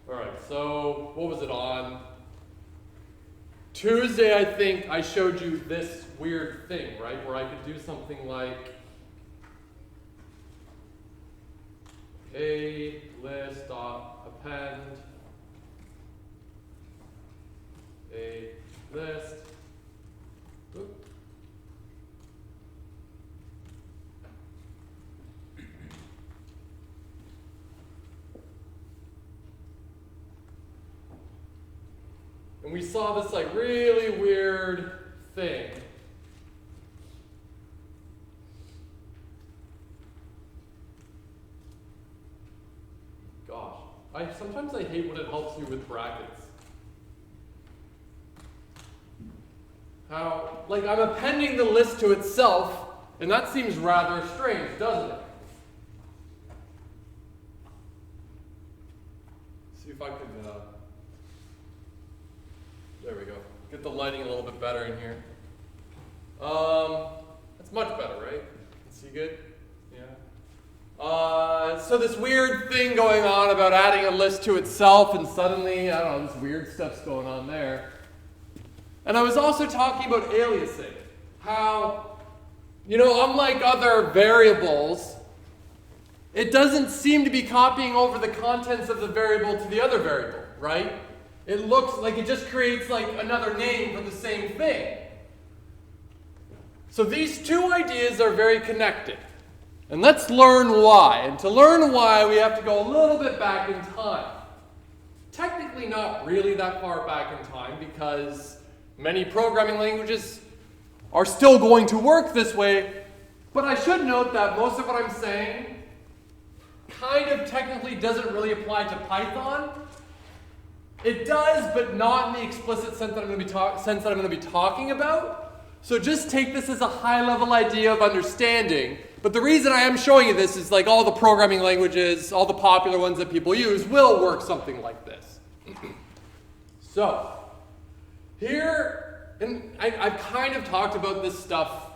All right, so what was it on? Tuesday, I think I showed you this weird thing, right? Where I could do something like a list dot append a list. Oop. And we saw this like really weird thing. Gosh, sometimes I hate when it helps you with brackets. How, like I'm appending the list to itself, and that seems rather strange, doesn't it? See if I can, there we go. Get the lighting a little bit better in here. That's much better, right? See good? Yeah. So this weird thing going on about adding a list to itself, and suddenly, I don't know, this weird stuff's going on there. And I was also talking about aliasing. How, unlike other variables, it doesn't seem to be copying over the contents of the variable to the other variable, right? It looks like it just creates like another name for the same thing. So these two ideas are very connected. And let's learn why. And to learn why, we have to go a little bit back in time. Technically not really that far back in time, because many programming languages are still going to work this way. But I should note that most of what I'm saying kind of technically doesn't really apply to Python. It does, but not in the explicit sense that I'm going to be talking about. So just take this as a high-level idea of understanding. But the reason I am showing you this is like all the programming languages, all the popular ones that people use, will work something like this. So here, and I've kind of talked about this stuff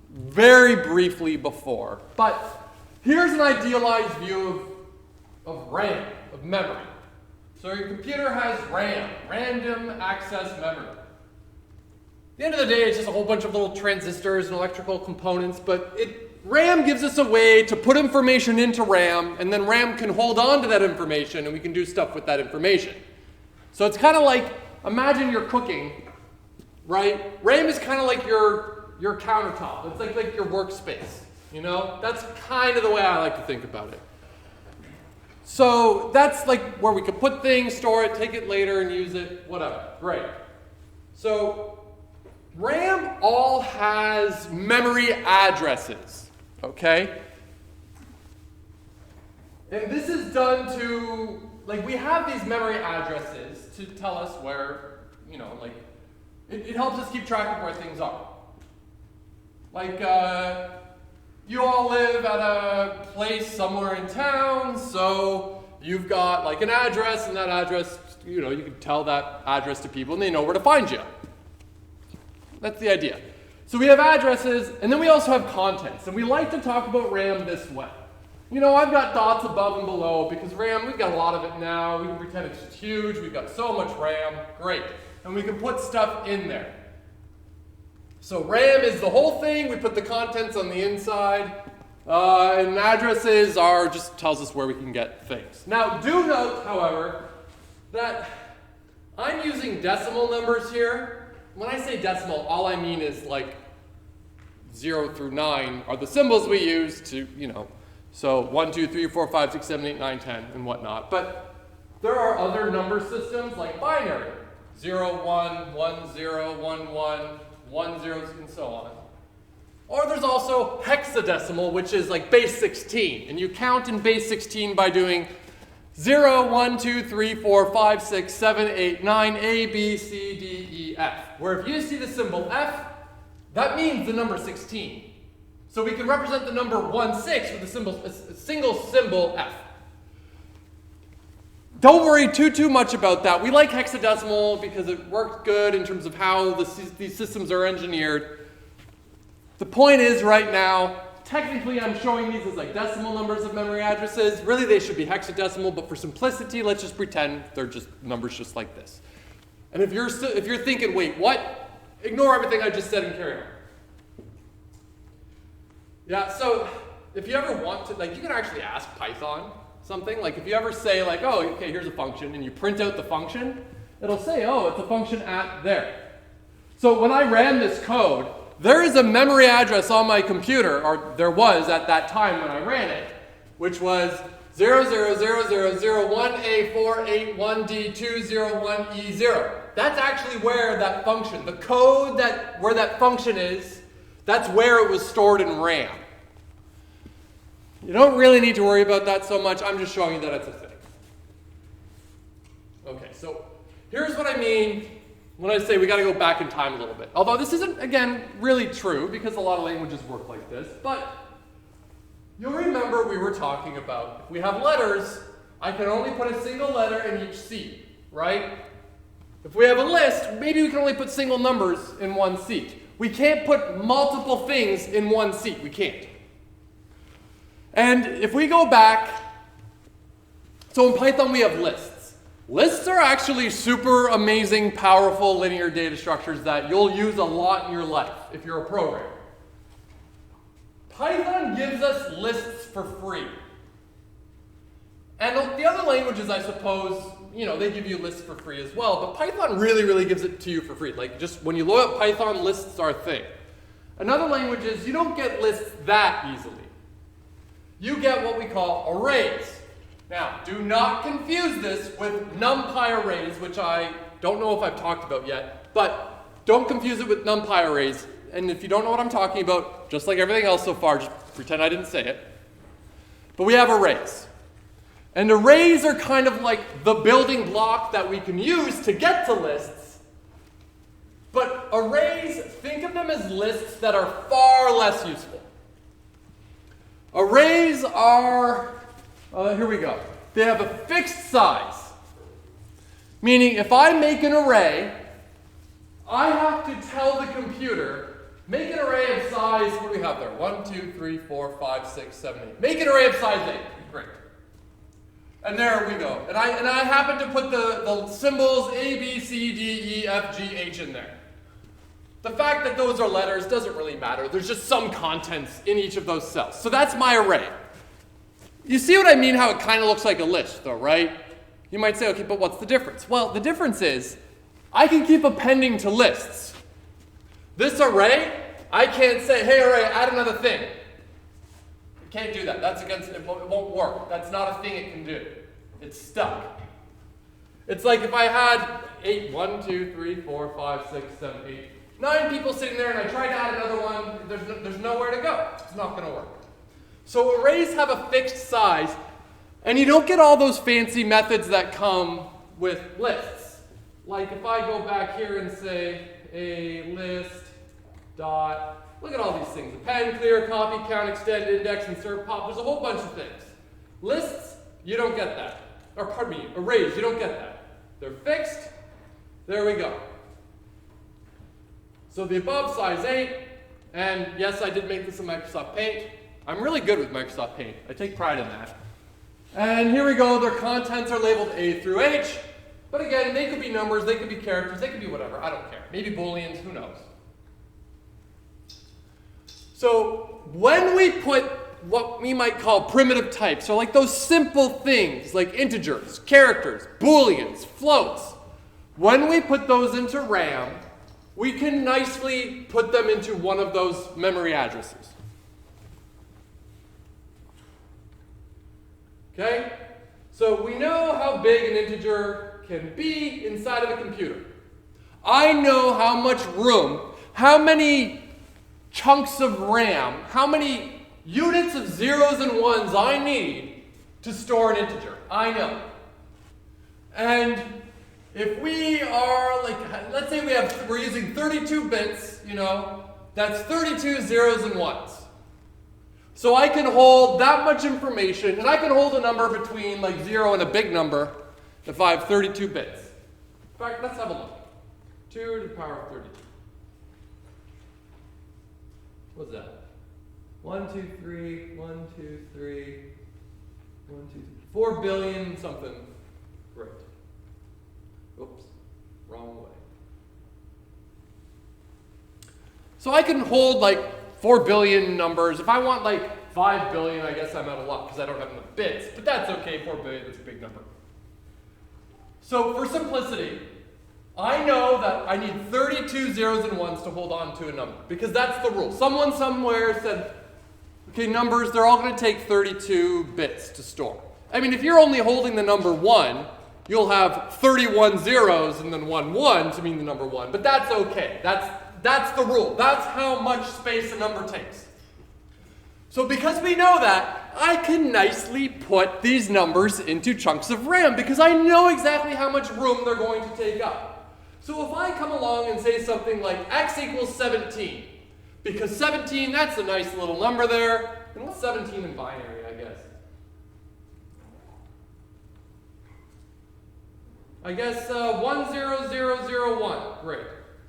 very briefly before, but here's an idealized view of RAM, of memory. So your computer has RAM, random access memory. At the end of the day, it's just a whole bunch of little transistors and electrical components, but RAM gives us a way to put information into RAM, and then RAM can hold on to that information, and we can do stuff with that information. So it's kind of like, imagine you're cooking, right? RAM is kind of like your countertop. It's like your workspace, That's kind of the way I like to think about it. So that's like where we could put things, store it, take it later and use it, whatever. Great. So RAM all has memory addresses, okay? And this is done to, like we have these memory addresses to tell us where, it helps us keep track of where things are. Like, you all live at a place somewhere in town, so you've got like an address, and that address, you can tell that address to people and they know where to find you. That's the idea. So we have addresses, and then we also have contents, and we like to talk about RAM this way. I've got dots above and below because RAM, we've got a lot of it now. We can pretend it's just huge. We've got so much RAM. Great. And we can put stuff in there. So RAM is the whole thing. We put the contents on the inside. And addresses just tells us where we can get things. Now, do note, however, that I'm using decimal numbers here. When I say decimal, all I mean is like 0 through 9 are the symbols we use to, so 1, 2, 3, 4, 5, 6, 7, 8, 9, 10, and whatnot. But there are other number systems like binary. 0, 1, 1, 0, 1, 1, 1, 0, and so on. Or there's also hexadecimal, which is like base 16. And you count in base 16 by doing 0, 1, 2, 3, 4, 5, 6, 7, 8, 9, A, B, C, D, E, F. Where if you see the symbol F, that means the number 16. So we can represent the number 16 with a single symbol F. Don't worry too much about that. We like hexadecimal because it works good in terms of how these systems are engineered. The point is right now, technically I'm showing these as like decimal numbers of memory addresses. Really they should be hexadecimal, but for simplicity, let's just pretend they're just numbers just like this. And if you're thinking, wait, what? Ignore everything I just said and carry on. Yeah, so if you ever want to, like, you can actually ask Python something. Like if you ever say like, oh, okay, here's a function, and you print out the function, it'll say, oh, it's a function at there. So when I ran this code, there is a memory address on my computer, or there was at that time when I ran it, which was 00001A481D201E0. That's actually where that function, the code where that function is, that's where it was stored in RAM. You don't really need to worry about that so much. I'm just showing you that it's a thing. Okay, so here's what I mean when I say we got to go back in time a little bit. Although this isn't, again, really true because a lot of languages work like this. But you'll remember we were talking about if we have letters, I can only put a single letter in each seat, right? If we have a list, maybe we can only put single numbers in one seat. We can't put multiple things in one seat. We can't. And if we go back, so in Python we have lists. Lists are actually super amazing, powerful linear data structures that you'll use a lot in your life if you're a programmer. Python gives us lists for free. And the other languages, I suppose, you know, they give you lists for free as well, but Python really, really gives it to you for free. Like, just when you load up Python, lists are a thing. In other languages, you don't get lists that easily. You get what we call arrays. Now, do not confuse this with NumPy arrays, which I don't know if I've talked about yet, but don't confuse it with NumPy arrays. And if you don't know what I'm talking about, just like everything else so far, just pretend I didn't say it. But we have arrays. And arrays are kind of like the building block that we can use to get to lists. But arrays, think of them as lists that are far less useful. Arrays are, here we go. They have a fixed size. Meaning if I make an array, I have to tell the computer, make an array of size, what do we have there? 1, 2, 3, 4, 5, 6, 7, 8. Make an array of size 8. Great. And there we go. And I happen to put the symbols A, B, C, D, E, F, G, H in there. The fact that those are letters doesn't really matter. There's just some contents in each of those cells. So that's my array. You see what I mean, how it kind of looks like a list though, right? You might say, okay, but what's the difference? Well, the difference is I can keep appending to lists. This array, I can't say, hey array, add another thing. You can't do that. That's against, it won't work. That's not a thing it can do. It's stuck. It's like if I had 1, 2, 3, 4, 5, 6, 7, 8, 9 people sitting there and I tried to add another one, there's nowhere to go. It's not going to work. So arrays have a fixed size, and you don't get all those fancy methods that come with lists. Like if I go back here and say a list dot, look at all these things. Append, clear, copy, count, extend, index, insert, pop. There's a whole bunch of things. Lists, you don't get that. Or pardon me, arrays, you don't get that. They're fixed. There we go. So the above size 8, and yes, I did make this in Microsoft Paint. I'm really good with Microsoft Paint. I take pride in that. And here we go. Their contents are labeled A through H. But again, they could be numbers, they could be characters, they could be whatever. I don't care. Maybe Booleans, who knows. So when we put what we might call primitive types, so like those simple things like integers, characters, Booleans, floats, when we put those into RAM, we can nicely put them into one of those memory addresses. Okay? So we know how big an integer can be inside of a computer. I know how much room, how many chunks of RAM, how many units of zeros and ones I need to store an integer. I know. And if we are, like, let's say we're using 32 bits, you know, that's 32 zeros and ones. So I can hold that much information, and I can hold a number between like 0 and a big number if I have 32 bits. In fact, let's have a look. 2 to the power of 32. What's that? 1, 2, 3, 1, 2, 3, 1, 2, 3, 4 billion something. Great. Oops, wrong way. So I can hold like 4 billion numbers. If I want like 5 billion, I guess I'm out of luck because I don't have enough bits, but that's okay, 4 billion, that's a big number. So for simplicity, I know that I need 32 zeros and ones to hold on to a number because that's the rule. Someone somewhere said, okay, numbers, they're all going to take 32 bits to store. I mean, if you're only holding the number 1, you'll have 31 zeros and then 1 1 to mean the number 1, but that's okay. That's the rule. That's how much space a number takes. So because we know that, I can nicely put these numbers into chunks of RAM because I know exactly how much room they're going to take up. So if I come along and say something like x equals 17, because 17, that's a nice little number there. And what's 17 in binary, I guess? I guess 10001. Great.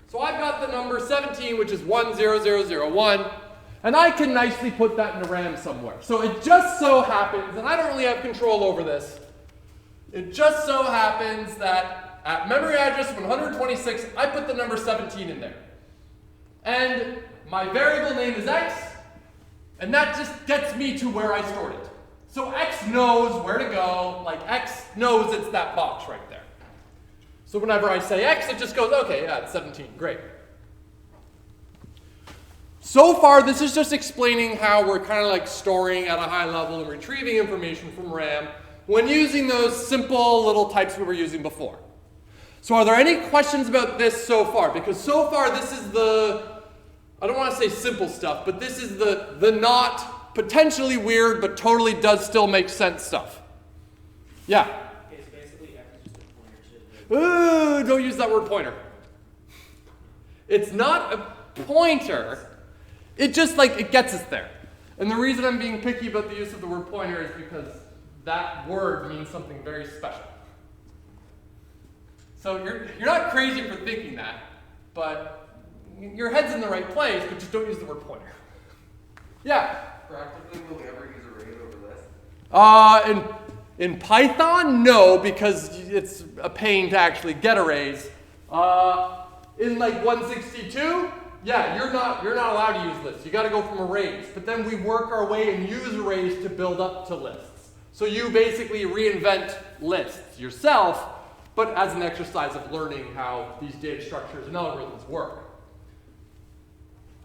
So I've got the number 17, which is 10001. And I can nicely put that in RAM somewhere. So it just so happens, and I don't really have control over this, it just so happens that at memory address 126, I put the number 17 in there. And my variable name is x, and that just gets me to where I stored it. So x knows where to go, like x knows it's that box right there. So whenever I say x, it just goes, okay, yeah, it's 17, great. So far, this is just explaining how we're kind of like storing at a high level and retrieving information from RAM when using those simple little types we were using before. So are there any questions about this so far? Because so far, this is the, I don't want to say simple stuff, but this is the not potentially weird, but totally does still make sense stuff. Yeah? Okay, so basically x is just a pointer to Ooh, don't use that word pointer. It's not a pointer. It just like, it gets us there. And the reason I'm being picky about the use of the word pointer is because that word means something very special. So you're not crazy for thinking that, but your head's in the right place, but just don't use the word pointer. Yeah? Practically, will we ever use arrays over lists? In Python, no, because it's a pain to actually get arrays. In like 162, yeah, you're not allowed to use lists. You got to go from arrays. But then we work our way and use arrays to build up to lists. So you basically reinvent lists yourself, but as an exercise of learning how these data structures and algorithms work.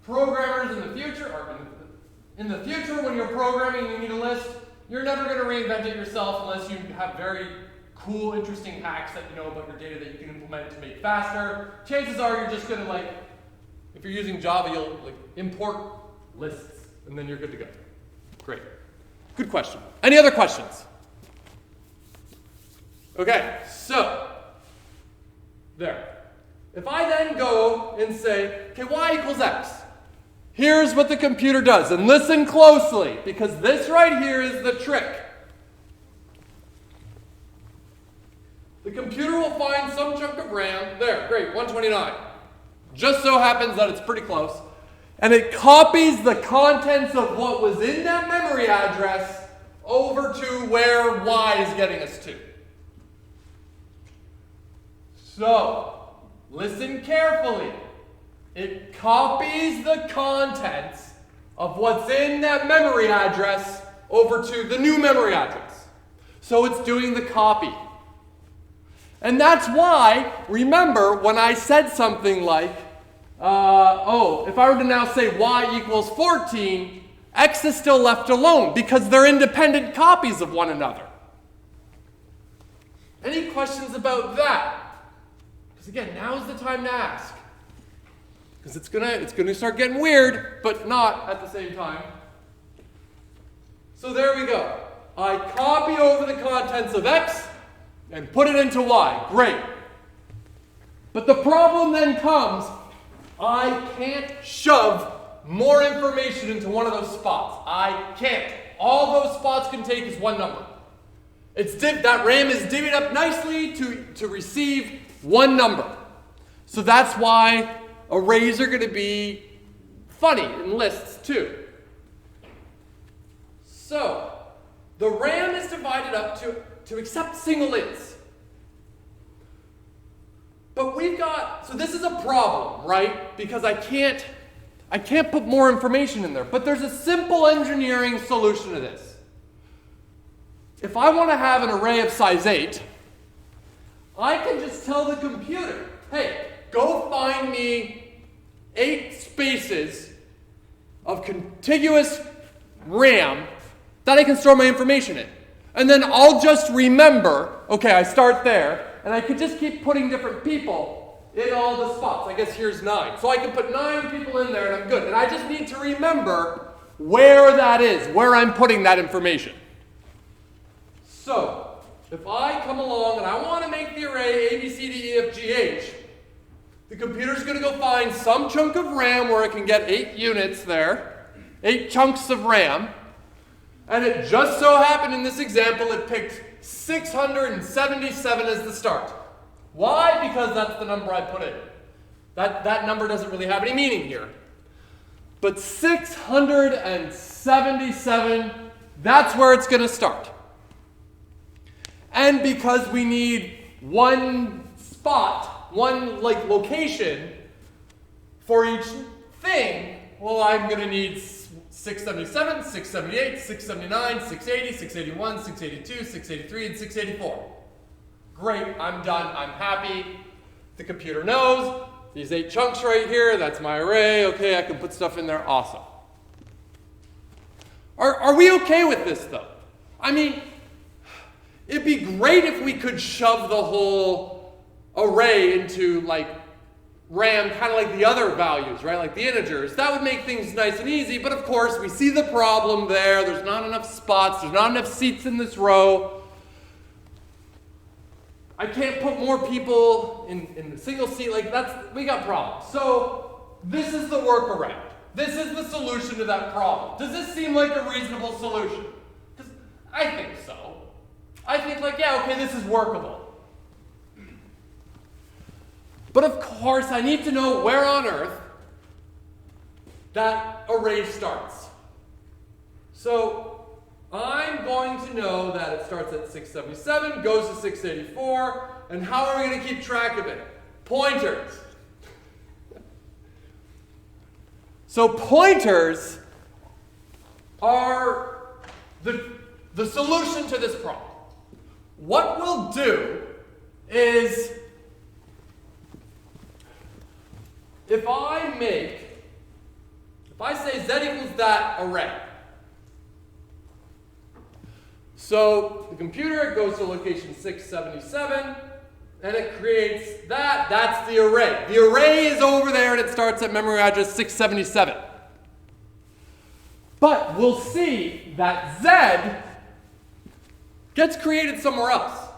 Programmers in the future, when you're programming and you need a list, you're never going to reinvent it yourself unless you have very cool, interesting hacks that you know about your data that you can implement to make faster. Chances are you're just going to like, if you're using Java, you'll like import lists, and then you're good to go. Great. Good question. Any other questions? Okay, so, there. If I then go and say, okay, y equals x, here's what the computer does, and listen closely, because this right here is the trick. The computer will find some chunk of RAM, there, great, 129. Just so happens that it's pretty close, and it copies the contents of what was in that memory address over to where y is getting us to. So, listen carefully. It copies the contents of what's in that memory address over to the new memory address. So it's doing the copy. And that's why, remember, when I said something like, if I were to now say y equals 14, x is still left alone because they're independent copies of one another. Any questions about that? Because again, now's the time to ask. Because it's gonna start getting weird, but not at the same time. So there we go. I copy over the contents of x and put it into y. Great. But the problem then comes, I can't shove more information into one of those spots. I can't. All those spots can take is one number. That RAM is divvied up nicely to receive one number. So that's why arrays are going to be funny in lists too. So, the RAM is divided up to accept single ints. But so this is a problem, right? Because I can't put more information in there. But there's a simple engineering solution to this. If I want to have an array of size 8, I can just tell the computer, hey, go find me 8 spaces of contiguous RAM that I can store my information in. And then I'll just remember, okay, I start there, and I could just keep putting different people in all the spots. I guess here's 9. So I can put 9 people in there and I'm good. And I just need to remember where that is, where I'm putting that information. So, if I come along and I want to make the array A, B, C, D, E, F, G, H, the computer's going to go find some chunk of RAM where it can get 8 units there, 8 chunks of RAM, and it just so happened in this example it picked 677 as the start. Why? Because that's the number I put in. That number doesn't really have any meaning here. But 677, that's where it's going to start. And because we need one spot, one location for each thing, well, I'm going to need 677, 678, 679, 680, 681, 682, 683, and 684. Great, I'm done, I'm happy. The computer knows these 8 chunks right here, that's my array. Okay, I can put stuff in there, awesome. Are we okay with this though? I mean, it'd be great if we could shove the whole array into RAM, kind of like the other values, right? Like the integers. That would make things nice and easy, but of course we see the problem there. There's not enough spots, there's not enough seats in this row. I can't put more people in a single seat, we got problems. So this is the workaround. This is the solution to that problem. Does this seem like a reasonable solution? Because I think so. I think yeah, okay, this is workable. But of course, I need to know where on earth that array starts. So I'm going to know that it starts at 677, goes to 684, and how are we going to keep track of it? Pointers. So pointers are the solution to this problem. What we'll do is, if I say z equals that array, so the computer goes to location 677, and it creates that's the array. The array is over there, and it starts at memory address 677. But we'll see that z gets created somewhere else.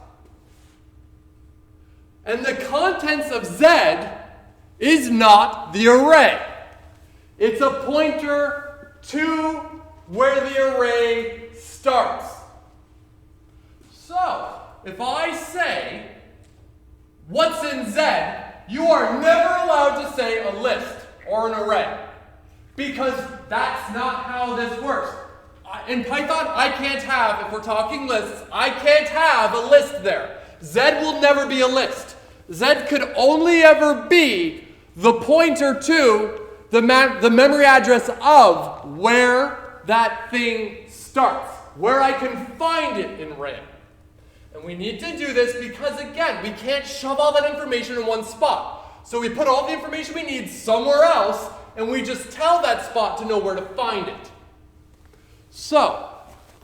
And the contents of z is not the array. It's a pointer to where the array starts. So, if I say, what's in Z, you are never allowed to say a list or an array. Because that's not how this works. In Python, I can't have, if we're talking lists, I can't have a list there. Z will never be a list. Z could only ever be the pointer to the memory address of where that thing starts, where I can find it in RAM. And we need to do this because, again, we can't shove all that information in one spot. So we put all the information we need somewhere else, and we just tell that spot to know where to find it. So,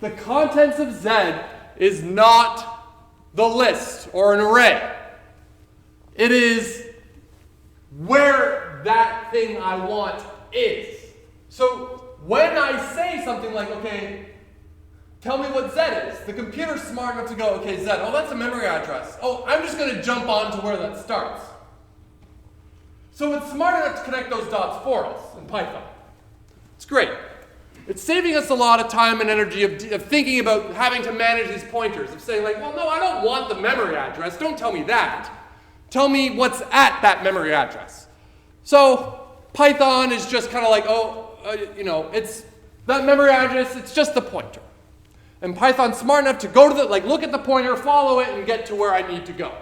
the contents of Z is not the list or an array. It is where that thing I want is. So, when I say something like, okay, tell me what Z is, the computer's smart enough to go, okay, Z, oh, that's a memory address. Oh, I'm just going to jump on to where that starts. So it's smart enough to connect those dots for us in Python. It's great. It's saving us a lot of time and energy of thinking about having to manage these pointers, of saying well, no, I don't want the memory address. Don't tell me that. Tell me what's at that memory address. So Python is just kind of it's that memory address, it's just the pointer. And Python's smart enough to go to the, look at the pointer, follow it, and get to where I need to go.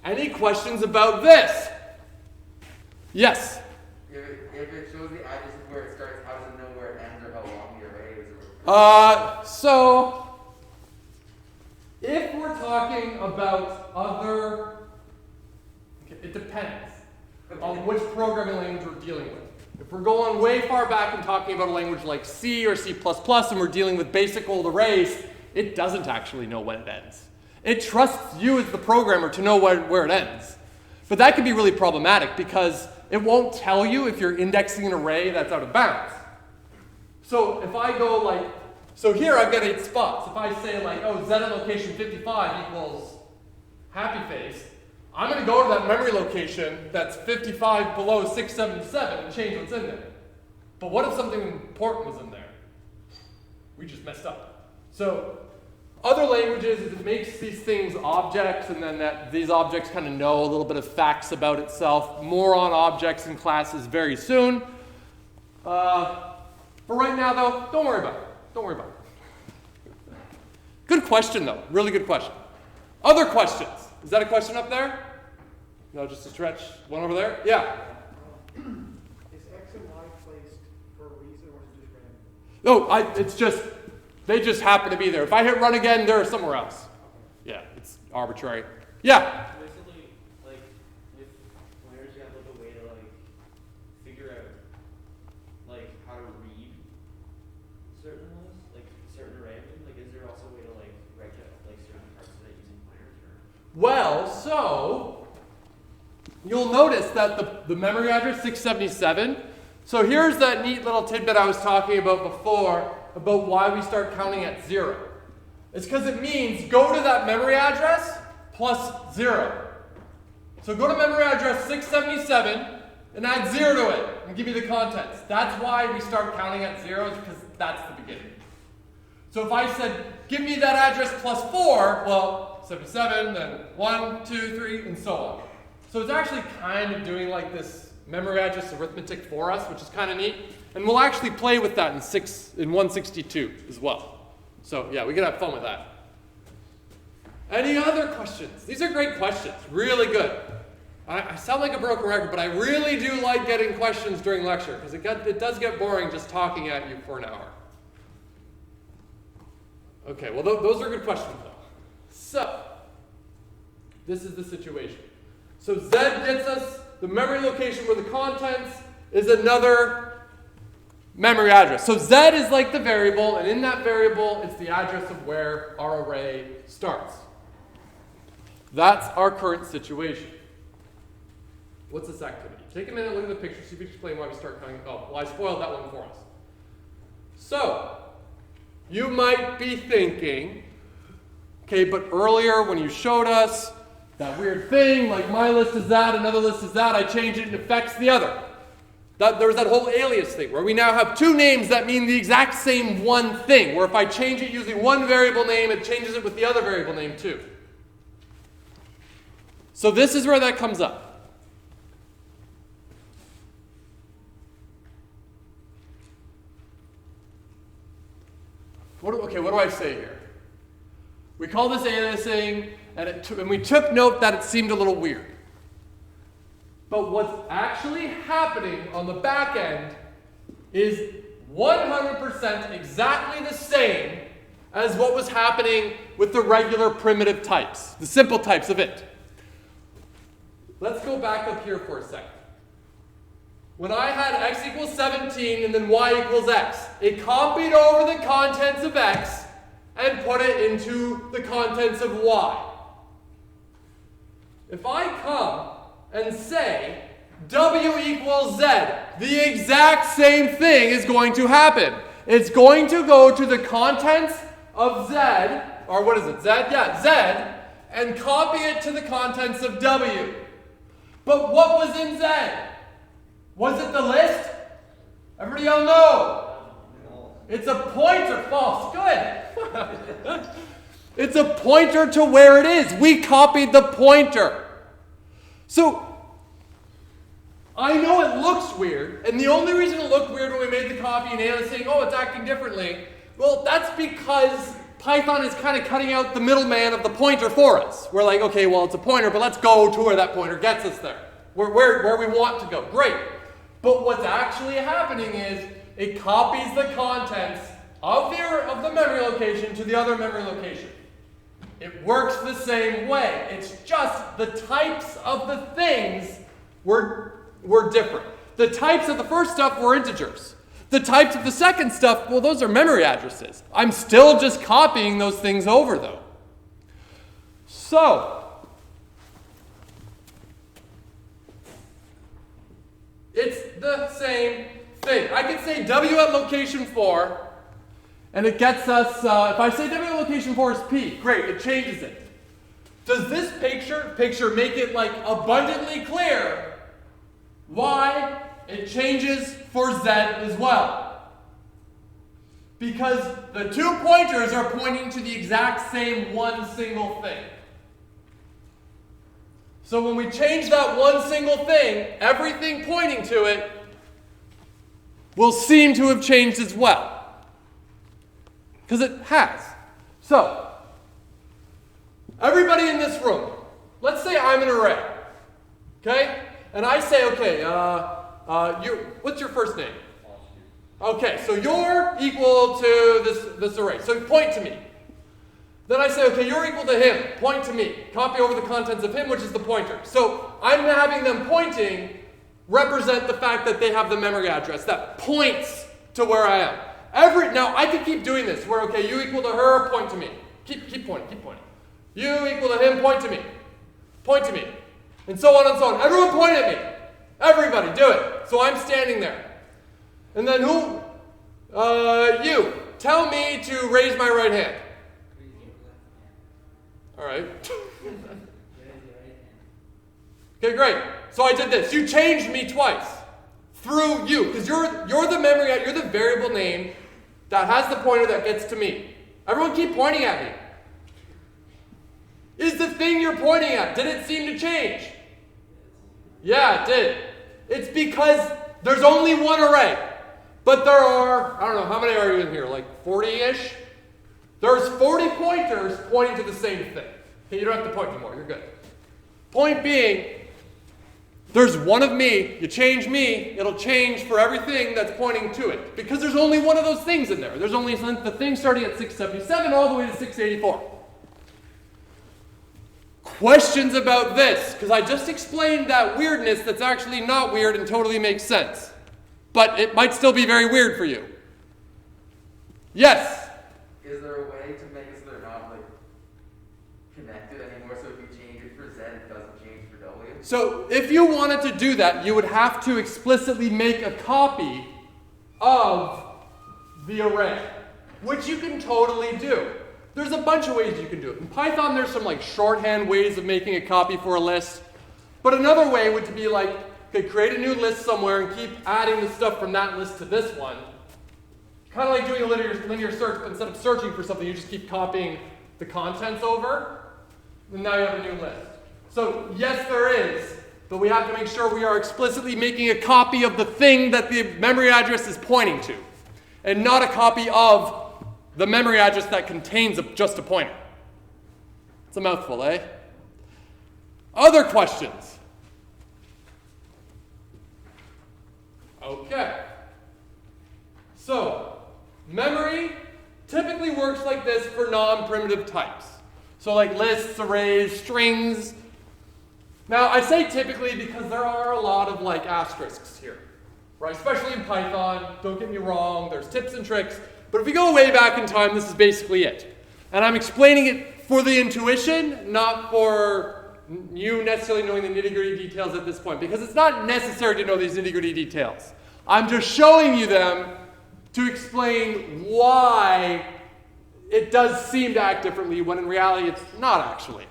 Any questions about this? Yes? If it shows the address of where it starts, how does it know where it ends or how long the array is? So, if we're talking about other, it depends on which programming language we're dealing with. If we're going way far back and talking about a language like C or C++ and we're dealing with basic old arrays, it doesn't actually know when it ends. It trusts you as the programmer to know where it ends. But that can be really problematic because it won't tell you if you're indexing an array that's out of bounds. So if I go so here I've got 8 spots. If I say Z at location 55 equals happy face, I'm going to go to that memory location that's 55 below 677 and change what's in there. But what if something important was in there? We just messed up. So other languages, it makes these things objects, and then these objects kind of know a little bit of facts about itself. More on objects and classes very soon. For right now, though, don't worry about it. Don't worry about it. Good question, though. Really good question. Other questions? Is that a question up there? No, just a stretch. One over there? Yeah. Is X and Y placed for a reason, or is it just random? No, it's just, they just happen to be there. If I hit run again, they're somewhere else. Yeah, it's arbitrary. Yeah? Basically, with pointers, you have a way to figure out how to read certain ones, certain random. Is there also a way to write out certain parts of it using pointers? Well, so you'll notice that the memory address 677. So here's that neat little tidbit I was talking about before about why we start counting at 0. It's because it means go to that memory address plus 0. So go to memory address 677 and add 0 to it and give you the contents. That's why we start counting at 0, because that's the beginning. So if I said, give me that address plus 4, well, 77, then 1, 2, 3, and so on. So it's actually kind of doing this memory address arithmetic for us, which is kind of neat. And we'll actually play with that in 162 as well. So yeah, we can have fun with that. Any other questions? These are great questions. Really good. I sound like a broken record, but I really do like getting questions during lecture, because it does get boring just talking at you for an hour. Okay, well, those are good questions, though. So, this is the situation. So Z gets us the memory location where the contents is another memory address. So Z is like the variable, and in that variable, it's the address of where our array starts. That's our current situation. What's this activity? Take a minute, look at the picture, see if you can explain why we start counting. Oh, well, I spoiled that one for us. So, you might be thinking, okay, but earlier when you showed us that weird thing, my list is that, another list is that, I change it and it affects the other. There was that whole alias thing where we now have two names that mean the exact same one thing, where if I change it using one variable name, it changes it with the other variable name too. So this is where that comes up. What do I say here? We call this aliasing, and we took note that it seemed a little weird. But what's actually happening on the back end is 100% exactly the same as what was happening with the regular primitive types, the simple types of int. Let's go back up here for a second. When I had x equals 17 and then y equals x, it copied over the contents of x and put it into the contents of y. If I come and say w equals z, the exact same thing is going to happen. It's going to go to the contents of z, or what is it, z? Yeah, z, and copy it to the contents of w. But what was in z? Was it the list? Everybody all know. It's a pointer. False. Good. It's a pointer to where it is. We copied the pointer. So, I know it looks weird, and the only reason it looked weird when we made the copy and Anna's saying, oh, it's acting differently, Well, that's because Python is kind of cutting out the middleman of the pointer for us. We're like, okay, well, it's a pointer, but let's go to where that pointer gets us there. Where we want to go. Great. But what's actually happening is it copies the contents of the memory location to the other memory location. It works the same way. It's just the types of the things were different. The types of the first stuff were integers. The types of the second stuff, well, those are memory addresses. I'm still just copying those things over, though. So, it's the same thing. I can say W at location 4, and it gets us, if I say W at location 4 is P, great, it changes it. Does this picture make it like abundantly clear why it changes for Z as well? Because the two pointers are pointing to the exact same one single thing. So when we change that one single thing, everything pointing to it will seem to have changed as well. Because it has. So, everybody in this room, let's say I'm an array. Okay? And I say, okay, what's your first name? Okay, so you're equal to this array. So point to me. Then I say, okay, you're equal to him. Point to me. Copy over the contents of him, which is the pointer. So I'm having them pointing represent the fact that they have the memory address that points to where I am. Now, I could keep doing this, where, okay, you equal to her, point to me. Keep pointing. You equal to him, point to me. Point to me. And so on and so on. Everyone point at me. Everybody, do it. So I'm standing there. And then who? You. Tell me to raise my right hand. All right. Okay, great. So I did this. You changed me twice. Through you. Because you're the memory, you're the variable name that has the pointer that gets to me. Everyone keep pointing at me. Is the thing you're pointing at, did it seem to change? Yeah, it did. It's because there's only one array. But there are, I don't know, how many are you in here? Like 40-ish? There's 40 pointers pointing to the same thing. Okay, you don't have to point anymore. You're good. Point being, there's one of me. You change me, it'll change for everything that's pointing to it. Because there's only one of those things in there. There's only the thing starting at 677 all the way to 684. Questions about this? Because I just explained that weirdness that's actually not weird and totally makes sense. But it might still be very weird for you. Yes? Is there a way to make it so they're not like connected anymore? So if you change it for Z, it doesn't change for W? So if you wanted to do that, you would have to explicitly make a copy of the array, which you can totally do. There's a bunch of ways you can do it. In Python, there's some like shorthand ways of making a copy for a list. But another way would be like, okay, create a new list somewhere and keep adding the stuff from that list to this one. Kind of like doing a linear search, but instead of searching for something, you just keep copying the contents over. And now you have a new list. So yes, there is, but we have to make sure we are explicitly making a copy of the thing that the memory address is pointing to, and not a copy of the memory address that contains just a pointer. It's a mouthful, eh? Other questions? Okay. So, memory typically works like this for non-primitive types. So like lists, arrays, strings. Now, I say typically because there are a lot of like asterisks here, right? Especially in Python. Don't get me wrong, there's tips and tricks. But if we go way back in time, this is basically it. And I'm explaining it for the intuition, not for you necessarily knowing the nitty-gritty details at this point, because it's not necessary to know these nitty-gritty details. I'm just showing you them to explain why it does seem to act differently when in reality it's not actually.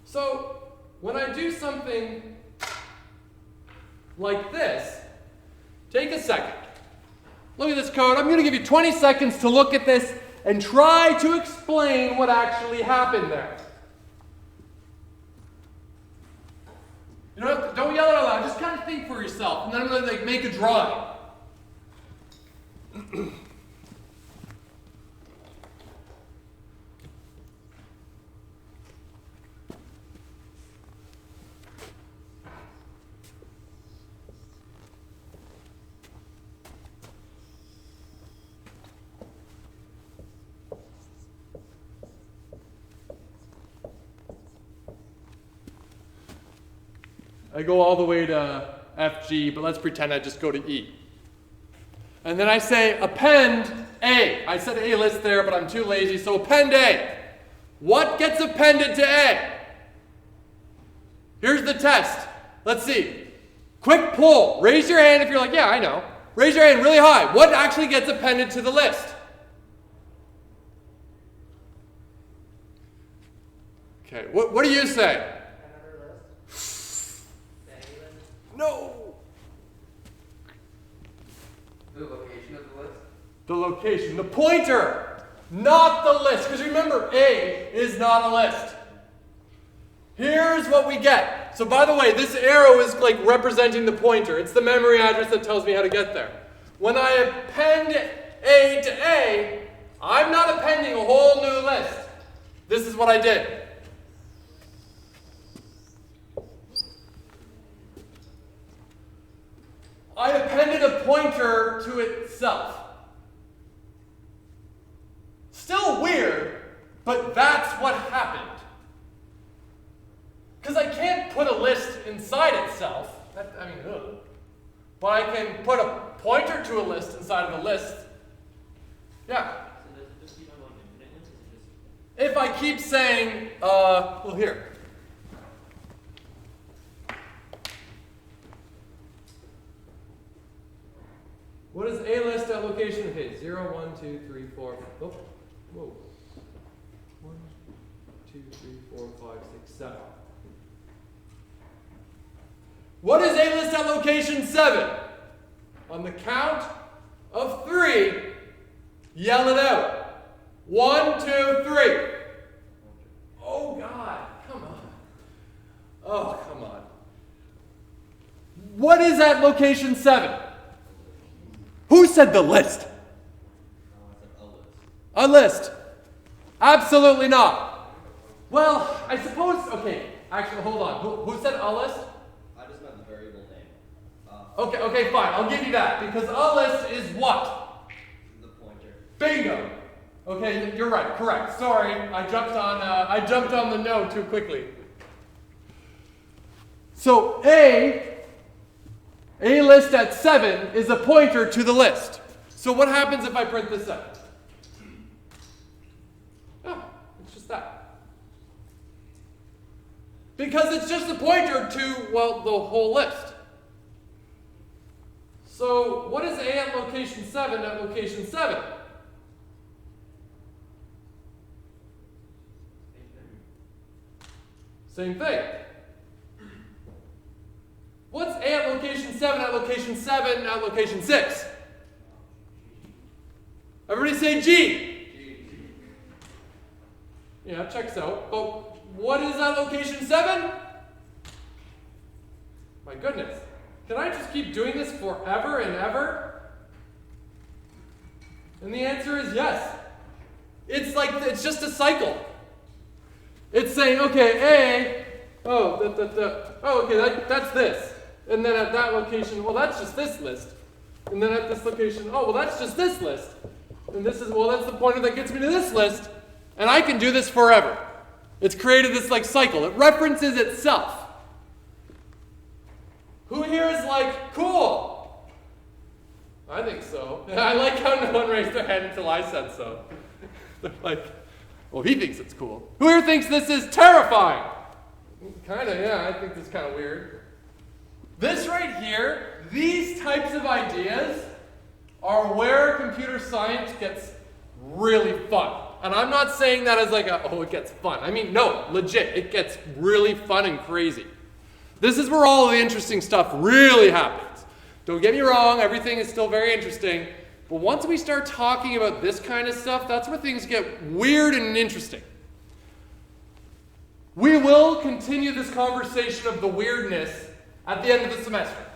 So, when I do something like this, take a second. Look at this code. I'm going to give you 20 seconds to look at this and try to explain what actually happened there. You don't yell it out loud. Just kind of think for yourself, and then I'm going to make a drawing. I go all the way to FG, but let's pretend I just go to E. And then I say append A. I said A list there, but I'm too lazy, so append A. What gets appended to A? Here's the test. Let's see. Quick poll. Raise your hand if you're like, yeah, I know. Raise your hand really high. What actually gets appended to the list? Okay, what do you say? No. The location of the list? The location, the pointer, not the list. Because remember, A is not a list. Here's what we get. So by the way, this arrow is like representing the pointer. It's the memory address that tells me how to get there. When I append A to A, I'm not appending a whole new list. This is what I did. I appended a pointer to itself. Still weird, but that's what happened. Because I can't put a list inside itself. Ugh. But I can put a pointer to a list inside of a list. Yeah. So does it just keep on going infinite? Is it just If I keep saying, well, here. What is A list at location? Okay, 0, 1, 2, 3, 4. Oh, whoa. 1, 2, 3, 4, 5, 6, 7. What is A list at location 7? On the count of 3, yell it out. 1, 2, 3. Oh, God. Come on. Oh, come on. What is at location 7? Who said the list? A list. Absolutely not. Well, I suppose, okay, actually, hold on. Who said a list? I just meant the variable name. Okay, fine. I'll give you that. Because a list is what? The pointer. Bingo. Okay, you're right. Correct. Sorry, I jumped on the no too quickly. So A list at 7 is a pointer to the list. So what happens if I print this out? Oh, it's just that. Because it's just a pointer to, well, the whole list. So what is A at location 7 at location 7? Same thing. What's A at location 7 at location 7 at location 6? Everybody say G. Yeah, checks out. But what is at location 7? My goodness. Can I just keep doing this forever and ever? And the answer is yes. It's just a cycle. It's saying, okay, that's this. And then at that location, well, that's just this list. And then at this location, oh, well, that's just this list. And this is, well, that's the pointer that gets me to this list. And I can do this forever. It's created this cycle. It references itself. Who here is like, cool? I think so. I like how no one raised their hand until I said so. They're like, well, he thinks it's cool. Who here thinks this is terrifying? Kinda, yeah, I think this is kind of weird. This right here, these types of ideas are where computer science gets really fun. And I'm not saying that as it gets fun. I mean, no, legit, it gets really fun and crazy. This is where all of the interesting stuff really happens. Don't get me wrong, everything is still very interesting. But once we start talking about this kind of stuff, that's where things get weird and interesting. We will continue this conversation of the weirdness at the end of the semester.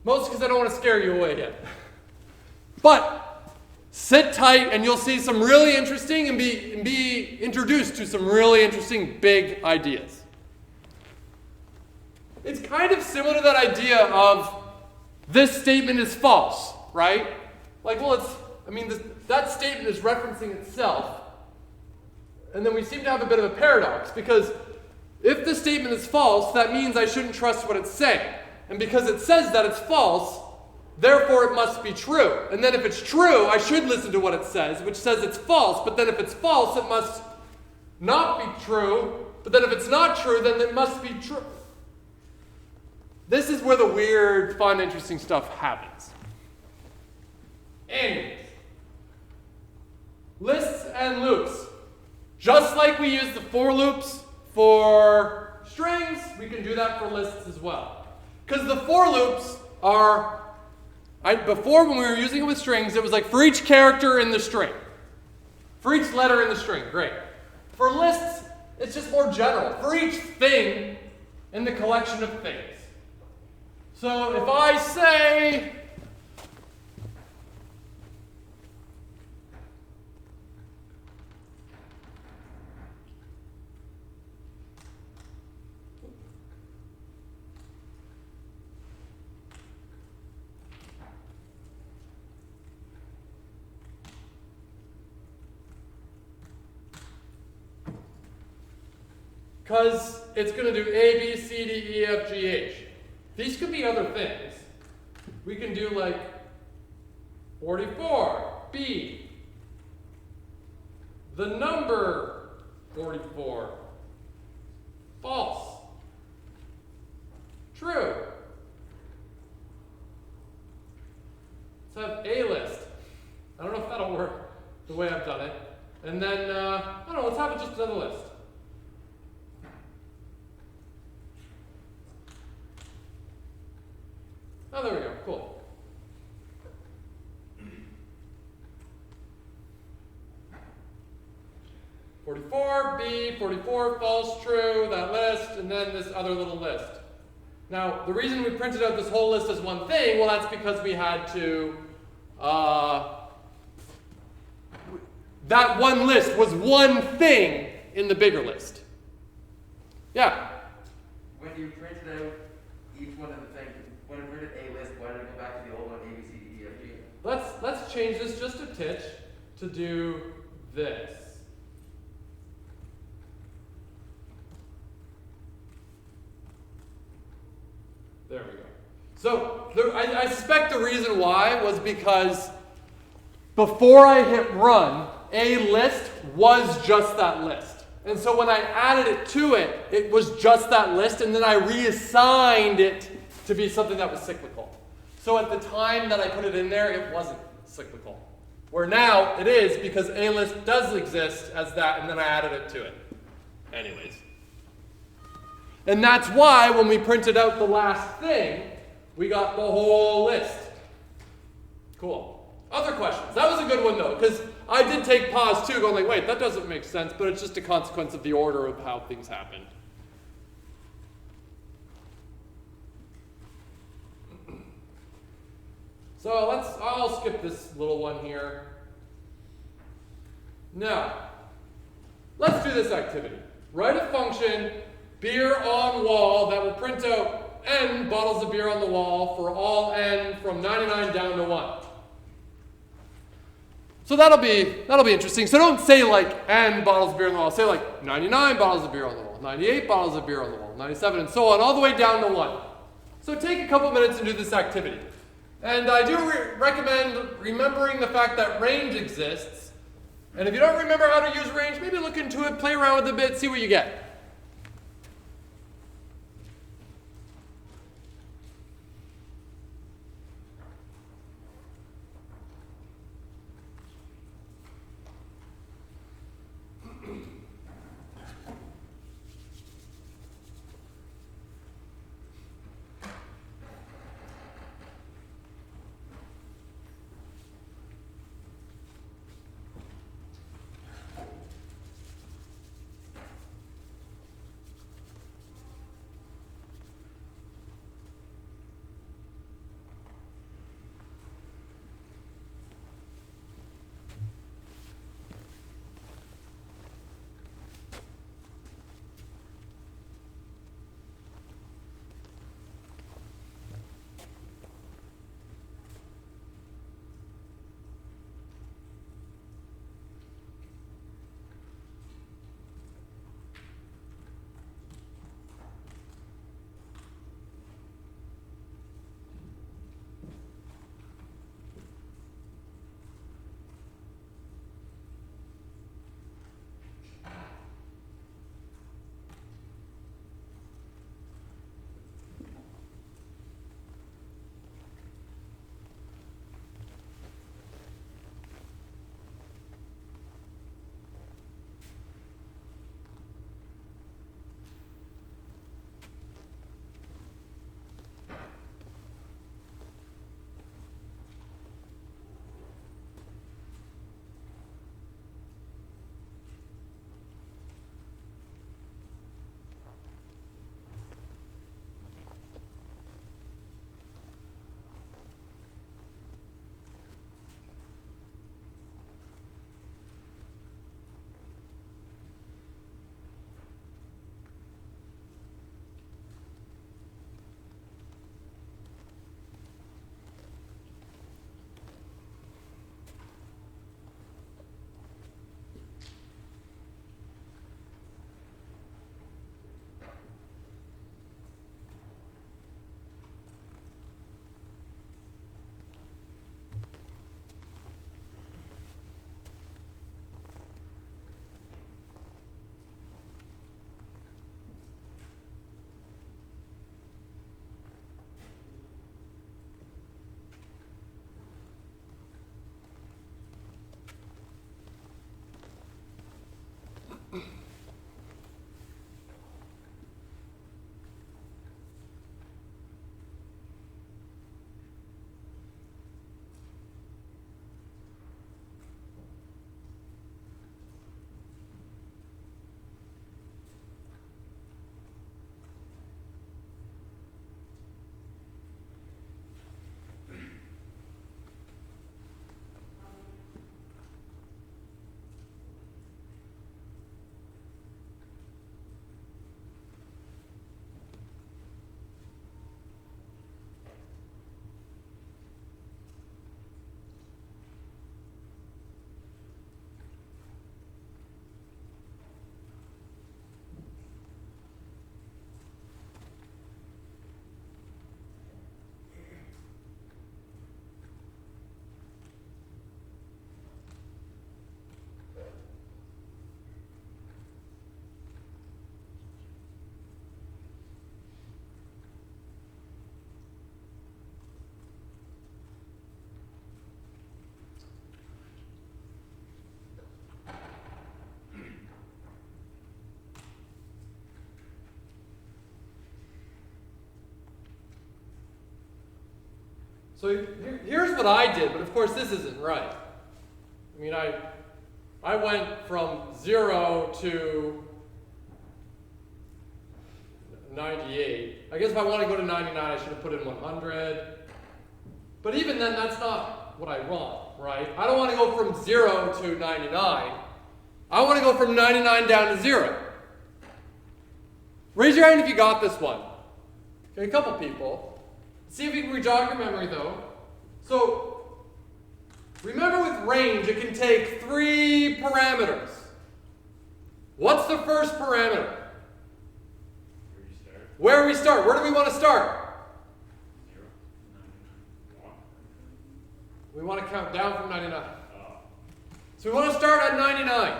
Mostly because I don't want to scare you away yet. But sit tight and you'll see some really interesting and be introduced to some really interesting big ideas. It's kind of similar to that idea of this statement is false, right? Like, well, that statement is referencing itself. And then we seem to have a bit of a paradox because if the statement is false, that means I shouldn't trust what it's saying. And because it says that it's false, therefore it must be true. And then if it's true, I should listen to what it says, which says it's false. But then if it's false, it must not be true. But then if it's not true, then it must be true. This is where the weird, fun, interesting stuff happens. Anyways, lists and loops. Just like we use the for loops for strings, we can do that for lists as well. Because the for loops are, before when we were using it with strings, it was like for each character in the string. For each letter in the string, great. For lists, it's just more general. For each thing in the collection of things. So if I say, because it's going to do A, B, C, D, E, F, G, H. These could be other things. We can do like 44, B, the number 44, false, true. Let's have A list. I don't know if that'll work the way I've done it. And then, I don't know, let's have it just another list. Oh, there we go. Cool. B, 44, false, true, that list, and then this other little list. Now, the reason we printed out this whole list as one thing, well, that's because we had to, that one list was one thing in the bigger list. Yeah? When you printed out each one of the things, when you printed a list, why did it go back to the old one, A, B, C, D, E, F, G? Let's change this just a titch to do this. There we go. So I suspect the reason why was because before I hit run, a list was just that list. And so when I added it to it, it was just that list, and then I reassigned it to be something that was cyclical. So at the time that I put it in there, it wasn't cyclical. Where now it is, because a list does exist as that, and then I added it to it. Anyways. And that's why when we printed out the last thing, we got the whole list. Cool. Other questions? That was a good one though, because I did take pause too, going like, wait, that doesn't make sense, but it's just a consequence of the order of how things happened. So I'll skip this little one here. Now, let's do this activity. Write a function, beer on wall, that will print out n bottles of beer on the wall for all n from 99 down to 1. So that'll be interesting. So don't say like n bottles of beer on the wall. Say like 99 bottles of beer on the wall, 98 bottles of beer on the wall, 97, and so on, all the way down to 1. So take a couple minutes and do this activity. And I do recommend remembering the fact that range exists. And if you don't remember how to use range, maybe look into it, play around with it a bit, see what you get. So here's what I did, but of course this isn't right. I mean, I went from 0 to 98. I guess if I want to go to 99, I should have put in 100. But even then, that's not what I want, right? I don't want to go from 0 to 99. I want to go from 99 down to 0. Raise your hand if you got this one. Okay, a couple people. See if you can re-jog your memory though. So, remember with range, it can take 3 parameters. What's the first parameter? Where we start. Where do we want to start? 0, 9, 1. We want to count down from 99. So we want to start at 99.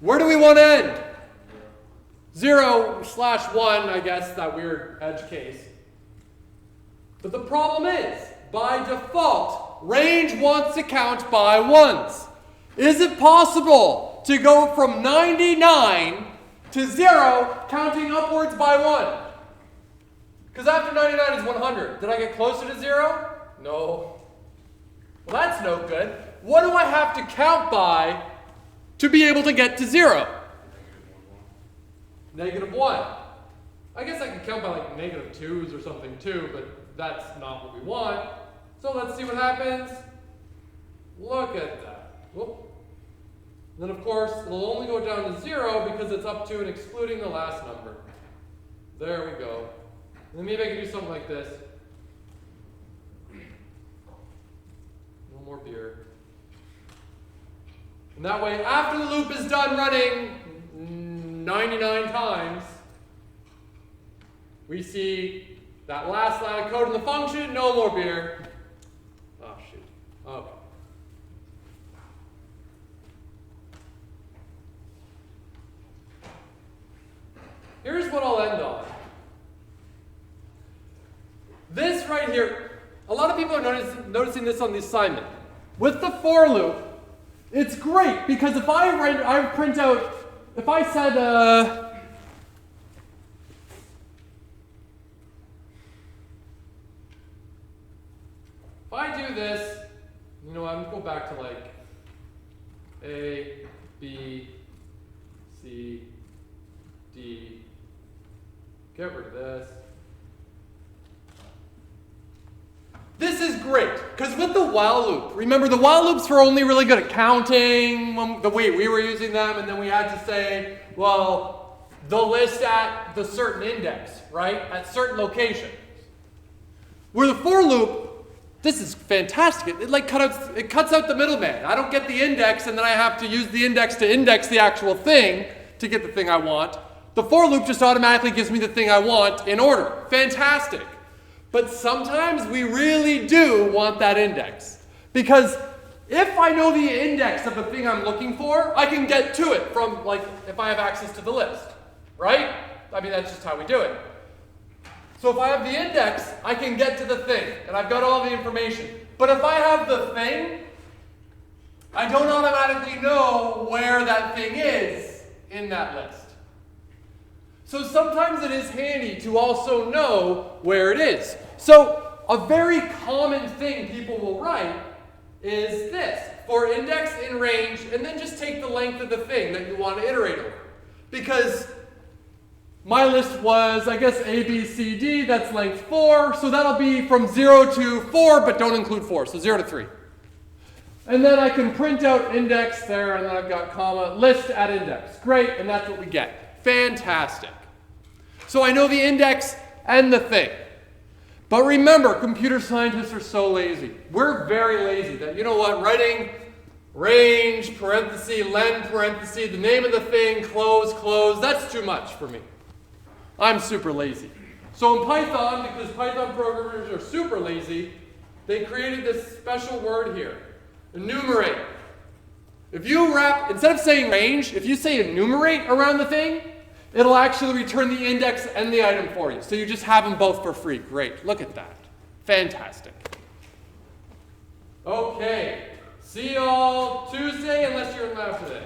Where do we want to end? 0/1, I guess, that weird edge case. But the problem is, by default, range wants to count by ones. Is it possible to go from 99 to 0, counting upwards by 1? Because after 99 is 100. Did I get closer to 0? No. Well, that's no good. What do I have to count by to be able to get to 0? -1. I guess I could count by like -2s or something too, but that's not what we want. So let's see what happens. Look at that. Whoop. Then of course, it'll only go down to 0 because it's up to and excluding the last number. There we go. And then maybe I can do something like this. No more beer. And that way, after the loop is done running 99 times, we see that last line of code in the function, no more beer. Oh, shoot. Okay. Here's what I'll end on. This right here, a lot of people are noticing this on the assignment. With the for loop, it's great because if I print out, if I said, if I do this, you know, I'm going to go back to like A, B, C, D, get rid of this. This is great, because with the while loop, remember the while loops were only really good at counting the way we were using them, and then we had to say, well, the list at the certain index, right, at certain locations. Where the for loop, this is fantastic. It cuts out the middleman. I don't get the index, and then I have to use the index to index the actual thing to get the thing I want. The for loop just automatically gives me the thing I want in order. Fantastic. But sometimes we really do want that index. Because if I know the index of the thing I'm looking for, I can get to it from, like, if I have access to the list. Right? I mean, that's just how we do it. So if I have the index, I can get to the thing, and I've got all the information. But if I have the thing, I don't automatically know where that thing is in that list. So sometimes it is handy to also know where it is. So a very common thing people will write is this: for index in range, and then just take the length of the thing that you want to iterate over. Because my list was, I guess, A, B, C, D, that's length 4, so that'll be from 0 to 4, but don't include 4, so 0 to 3. And then I can print out index there, and then I've got comma, list at index. Great, and that's what we get. Fantastic. So I know the index and the thing. But remember, computer scientists are so lazy. We're very lazy that, you know what, writing range, parenthesis, len, parenthesis, the name of the thing, close, that's too much for me. I'm super lazy. So in Python, because Python programmers are super lazy, they created this special word here, enumerate. If you wrap, instead of saying range, if you say enumerate around the thing, it'll actually return the index and the item for you. So you just have them both for free. Great. Look at that. Fantastic. Okay. See you all Tuesday, unless you're in lab today.